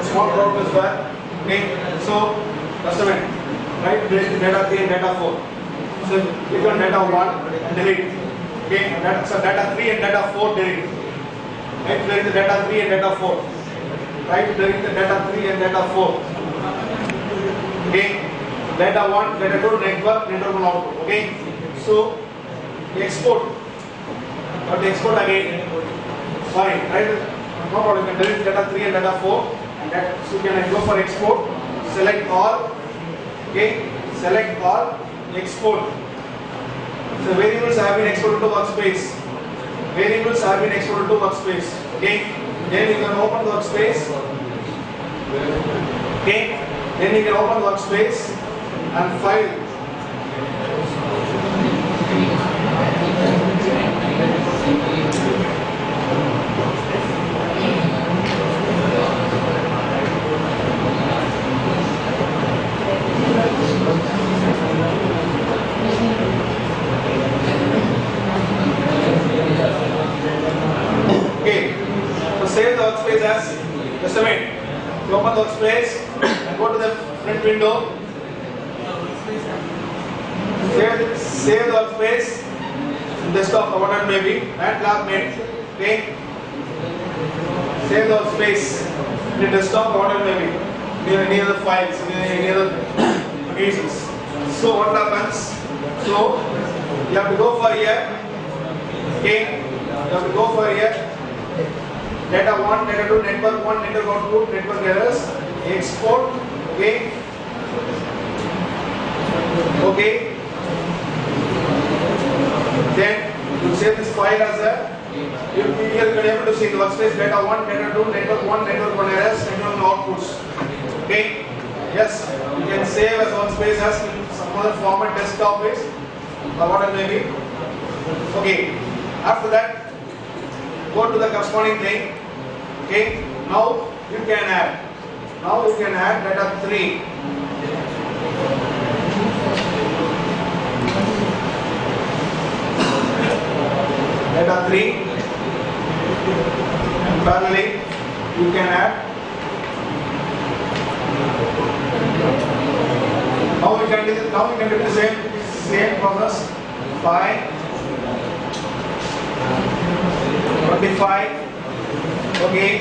Small problem is there. Okay, so just a minute. Right, there is data 3 and data 4. So click on data 1 and delete. Okay, so data 3 and data 4 delete. Right, there is the data 3 and data 4. Right, there is the data 3 and data 4. Okay, data 1, data 2, network 1 output. Okay, so export. But export again. Sorry, right? No problem. You can delete data 3 and data 4 That, so can I go for export? Select all. Okay, select all, export. So variables have been exported to workspace. Variables have been exported to workspace. Okay, then you can open workspace. Okay, then you can open workspace and file. Okay, so save the workspace as just a minute. You open the workspace and go to the front window. Save the workspace, desktop, whatever may be, and classmate. Okay, save the workspace, the desktop, whatever may be, near the files, near the applications. So what happens? So you have to go for here. Okay, you have to go for here. Data 1, data 2, network 1, network output, network errors, export. Okay, okay. Then you save this file as a. You will be able to see the workspace data 1, data 2, network 1, network 1 errors, network outputs. Okay, yes, you can save as workspace as some other format, desktop is or whatever may be. Okay, after that, go to the corresponding thing. Okay, now you can add. Now you can add data 3. Data 3. And parallelly, you can add. Now we can do the same process. 5, 25. Okay.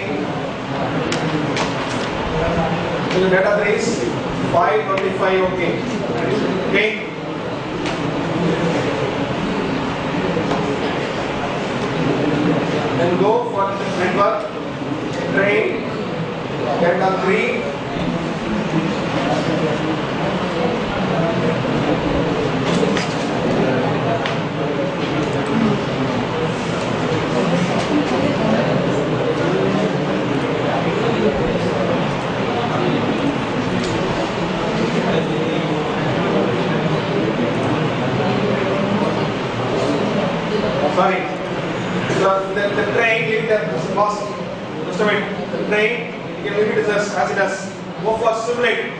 So the data 3 is 525. Okay. Okay. Then go for the network. Train data 3. Sorry. So the train, leave that boss. Just a minute. The train, you can leave it as it does. Go for simulate.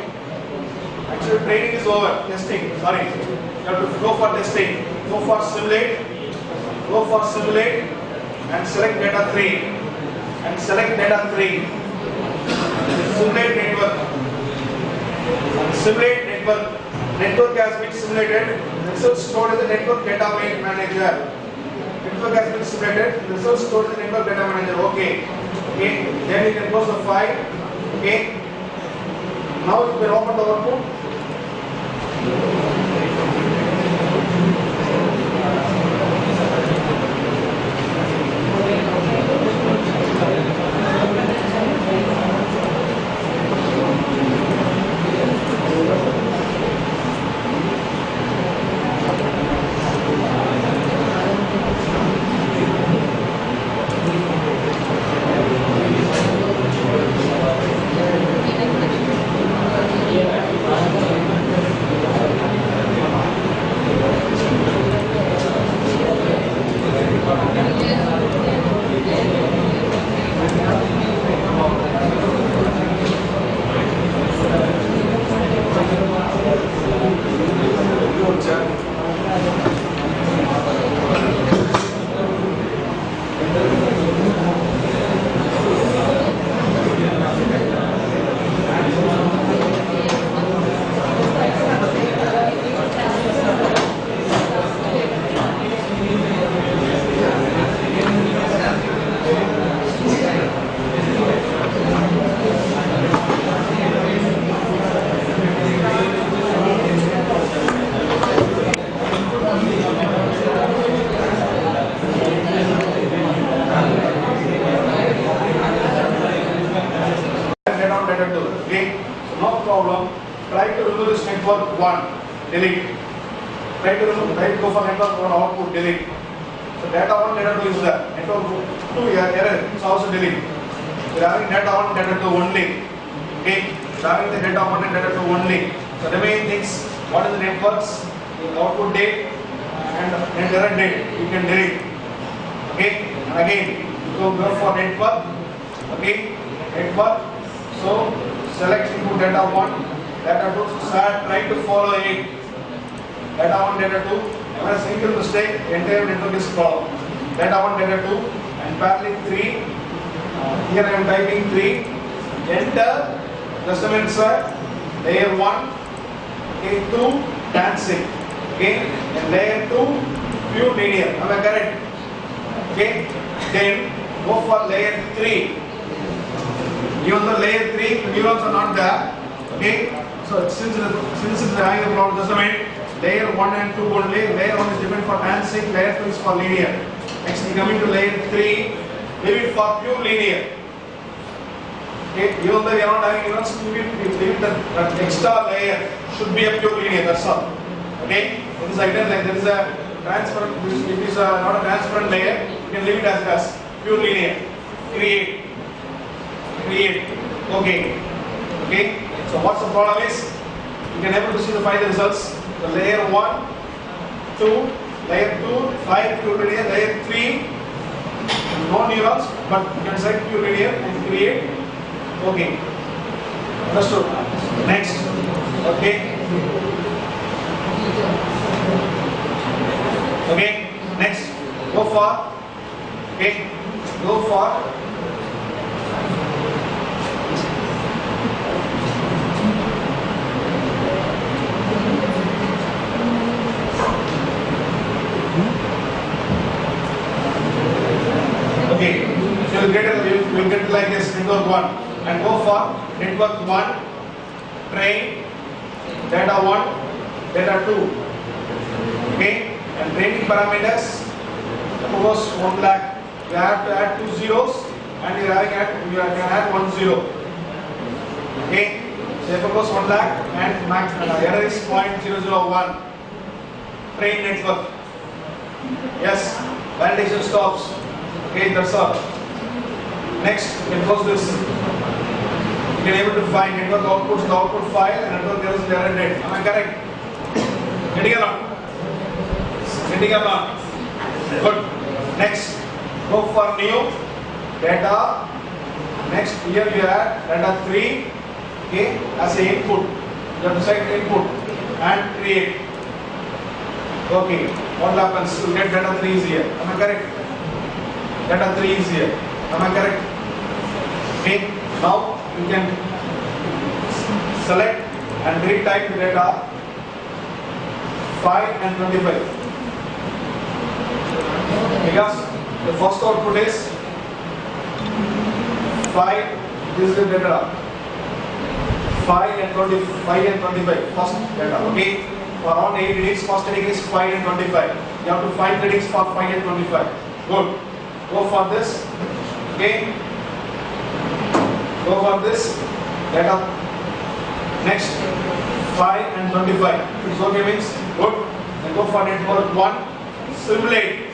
Actually, training is over. Testing. Sorry. You have to go for testing. Go for simulate. Go for simulate and select data 3. And select data 3. Simulate network. Simulate network. Network has been simulated. Results stored in the network data manager. Network has been simulated. Results stored in the network data manager. Okay. Okay. Then you can close the file. Okay. Now you can open the workbook. problem. Try to remove this network 1, delete. Try to go for network 1 output, delete. So data 1, data 2 is there. Network 2 error, so also delete. We are having data 1, data 2 only. Okay, we are having the data 1 and data 2 only. So the main things, what is the networks, the output date and error date, you can delete. Okay, and again, go for network. Okay, network. So select input data 1, data 2, start, try to follow it. Data 1, data 2, a single mistake, entire network is problem. Data 1, data 2, and parallel 3. Here I am typing 3. Enter, just a minute sir, layer 1, okay, 2, dancing. Okay, and layer 2, pure linear. Am I correct? Okay, then go for layer 3. Even though layer 3 neurons are not there, okay, so since it's having a problem, doesn't mean layer 1 and 2 only. Layer 1 is different for dancing, layer 2 is for linear. Next, coming to layer 3, leave it for pure linear. Okay, even though we are not having neurons, leave it that extra layer should be a pure linear, that's all. Okay, it is either like there is a transparent, it is not a transparent layer, you can leave it as pure linear. Create. Okay. So what's the problem is, you can able to see the final results. The layer 1, 2, layer 2, 5 pure linear, layer 3, no neurons, but you can select pure linear and create. Okay. Understood. Next. Okay. Next. Go for. Okay, so you will get like this, network 1, and go for network 1, train, data 1, data 2, okay, and training parameters, suppose 1 lakh, you have to add 2 zeros, and you can add 1 0, okay, so suppose 1 lakh, and max error is 0.001, train network, yes, validation stops. Okay, that's all. Next, you can close this. You can able to find network outputs, the output file, and network errors, error date. Am I correct? Getting along? Good. Next, go for new data. Next, here you add data 3. Okay, as a input. You have to select input and create. Okay, what happens? You get data 3 is here. Am I correct? Data 3 is here. Am I correct? Okay. Now you can select and retype the data 5 and 25. Because the first output is 5. This is the data 5 and 25. First data. Okay. For around 8 readings, first reading is 5 and 25. You have to find readings for 5 and 25. Good. Go for this. Okay. Go for this data. Next 5 and 25. It's okay means good. Then go for network 1. Simulate.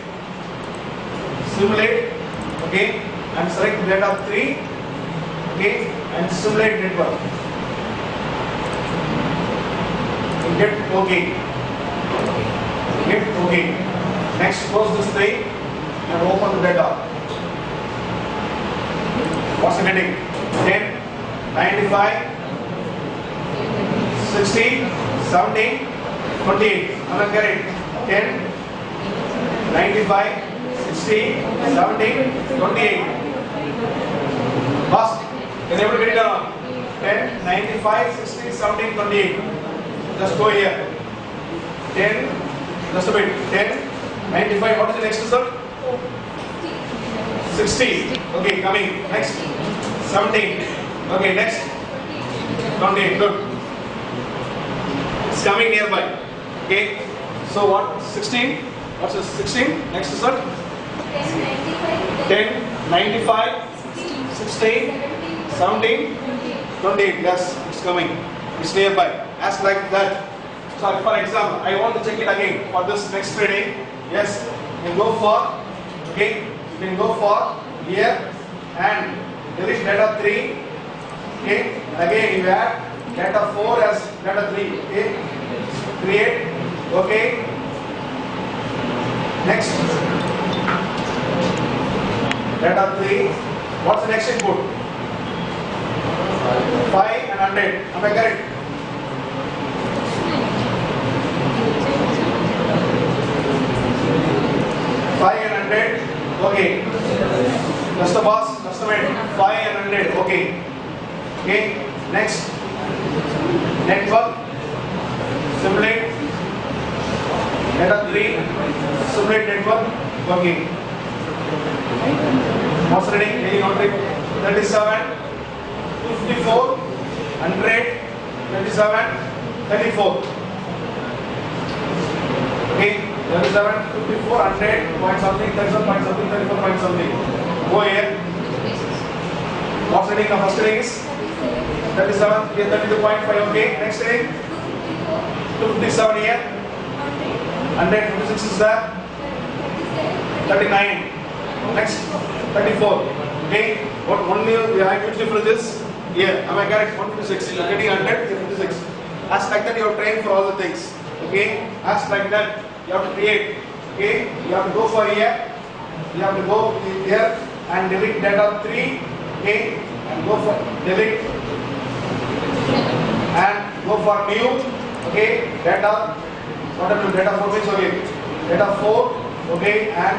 Okay. And select data 3. Okay. And simulate network. And get okay. Next close this thing and open the data. What's the heading? 10, 95, 16, 17, 28. Am I correct? 10, 95, 16, 17, 28. First, can you able to get it down? 10, 95, 16, 17, 28. Just go here. 10, just a bit. 10, 95. What is the next result? 60. Okay, coming. Next. 17. Okay, next. 28. Good. It's coming nearby. Okay. So what? 16. What's the 16? Next result? 10, 95, 16, 17, 28. Yes, it's coming. is nearby. As like that. So for example, I want to check it again for this next training. Yes, you go for, okay, you can go for here and delete data 3. Okay, again you add data 4 as data 3. Okay, create. Okay, next data 3. What's the next input? 5 and 100. Am I correct? 5 and 100. Okay. Custom boss, customate. 5 and 100. Okay. Okay. Next. Network. Simulate. Data 3. Simulate network. Okay. What's reading? Any not read? 37, 54, 100, 27, 34. Okay. 37, 54, 100, point something, 37, point something, 34, point something. Go here. What's reading? The first reading is 37, here 32.5. Okay. Next reading. 257 here. 156 is there. 39. Next. 34. Okay. What only the huge difference is here. Am I correct? 156. You are getting 100, 56. As like that, you are trained for all the things. Okay. As like that, you have to create. Okay. You have to go for here. You have to go here and delete data 3. Okay. And go for delete and go for new. Okay. Data. What are the data 4 means? Okay. Data 4. Okay. And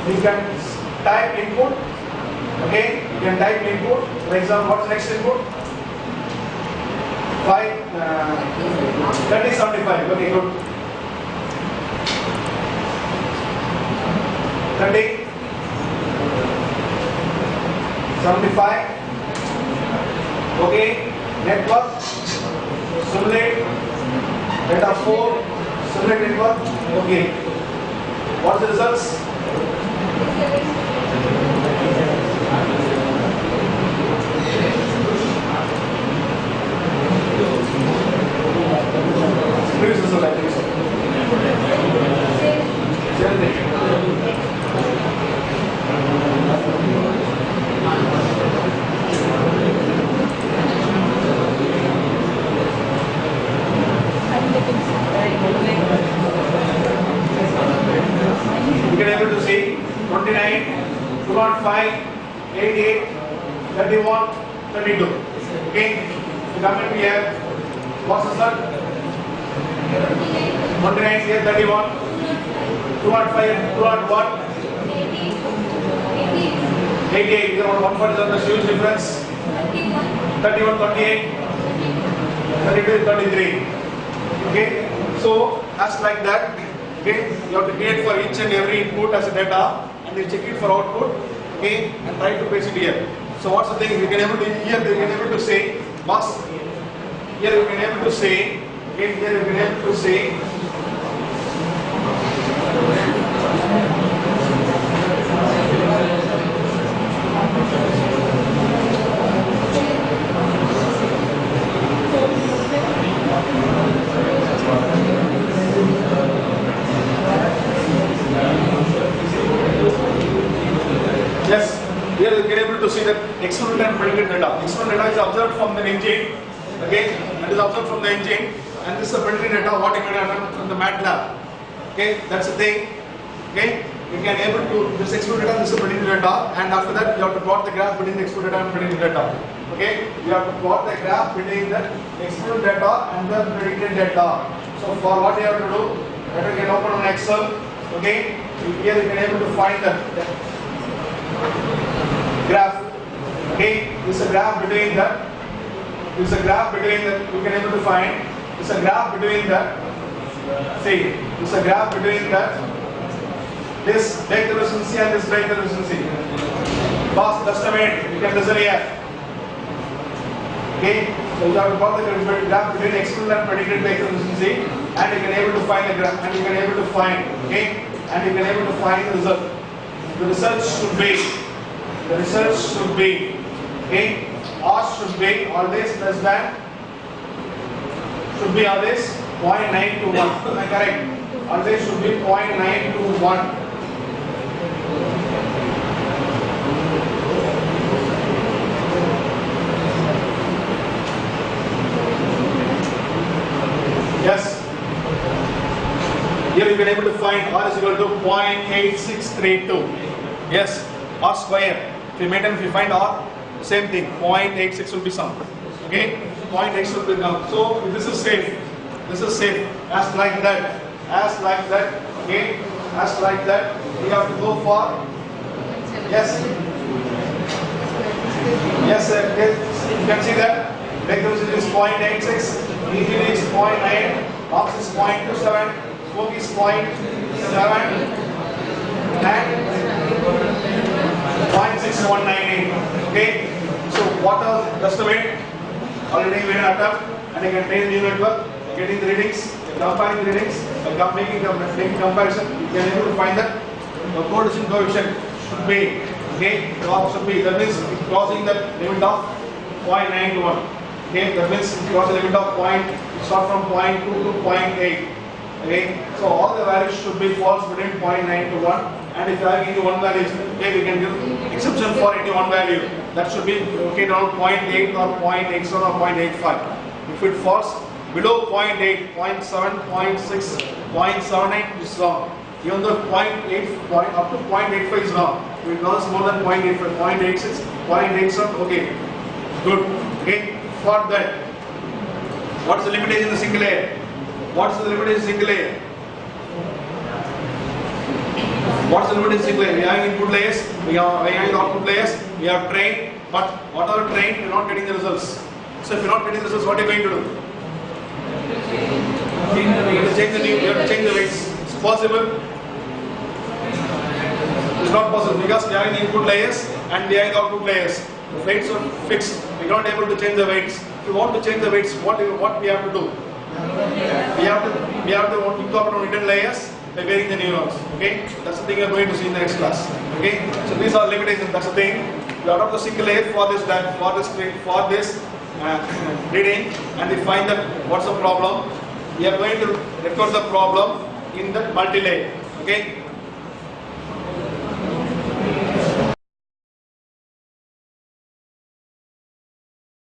you can type input. Okay, you can type input. For example, what's the next input? 3075. Okay, good. 3075. Okay, network. Simulate. Data 4. Simulate network. Okay. What's the results? Previous result, I think so. Same thing. You can able to see 29, 205, 88, 31, 32. Okay? So come in here. What's the result? 29 here, 31, 205, 201, 88. Around 140 is the huge difference. 31, 28, 32, 33. Okay? So, as like that, okay, you have to create for each and every input as a data and you check it for output, okay, and try to paste it here. So what's the thing? You can able to here you can able to say boss. Here you can able to say, okay, here you can able to say yes, here you can able to see that external and predicted data. External data is observed from the engine, okay, and is observed from the engine, and this is the predicted data what you can have from the MATLAB. Okay, that's the thing. Okay, you can able to this external data, this is the predicted data, and after that you have to plot the graph between the external data and predicted data. Okay, you have to plot the graph between the external data and the predicted data. So for what you have to do, you can open on Excel. Okay, here you can able to find the graph. Okay, this is a graph between the. This is a graph between the. You can able to find. This is a graph between the. See, this is a graph between the. This breakthrough efficiency and this breakthrough efficiency. Boss estimate. You can listen here. Okay, so you have to plot the graph between external and predicted breakthrough efficiency, and you can able to find the graph, and you can able to find. Okay, and you can able to find the result. The result should be. The result should be. Okay, R should be always less than should be always 0.9 to 1. Am I correct? Always should be 0.9 to 1. Yes. Here you can able to find R is equal to 0.8632. Yes. R square. If you find R, same thing. 0.86 will be sum. Okay. 0.86 will be sum. So this is safe. This is safe. As like that. As like that. Okay. As like that. We have to go for. Yes. Yes. Yes. You can see that. Vector is 0.86. EG is 0.9. Ox is 0.27. Smoke is 0.7 and 0.6198. Okay. So what are just the way? Already made an attempt and you can train the network, getting the readings, comparing the readings, making comparison. You can able to find that the coordination coefficient should be should be, that means crossing the limit of 0.9 to 1. Okay, that means cross the limit of start from 0.2 to 0.8. Okay, so all the values should be false between 0.9 to 1, and if you are into one value, okay, we can give exception for any one value. That should be okay around 0.8 or 0.87 or 0.85. If it falls below 0.8, 0.7, 0.6, 0.78 is wrong. Even though 0.8 up to 0.85 is wrong. If it goes more than 0.85, 0.86, 0.87, okay, good. Okay, for that, what is the limitation in the single layer? What is the limitation in single layer? What is the limitation in single layer? We have input layers, we have output layers, we have trained, but whatever trained, we are not getting the results. So if you are not getting the results, what are you going to do? You have to change the weights. It's possible. It's not possible because we are in input layers and we are in output layers. The weights are fixed. We are not able to change the weights. If you want to change the weights, what we have to do? We have to incorporate on hidden layers by varying the neurons. Okay, that's the thing we are going to see in the next class. Okay, so these are limitations. That's the thing. We adopt the single layer for this reading, and we find that what's the problem. We are going to record the problem in the multi-layer. Okay.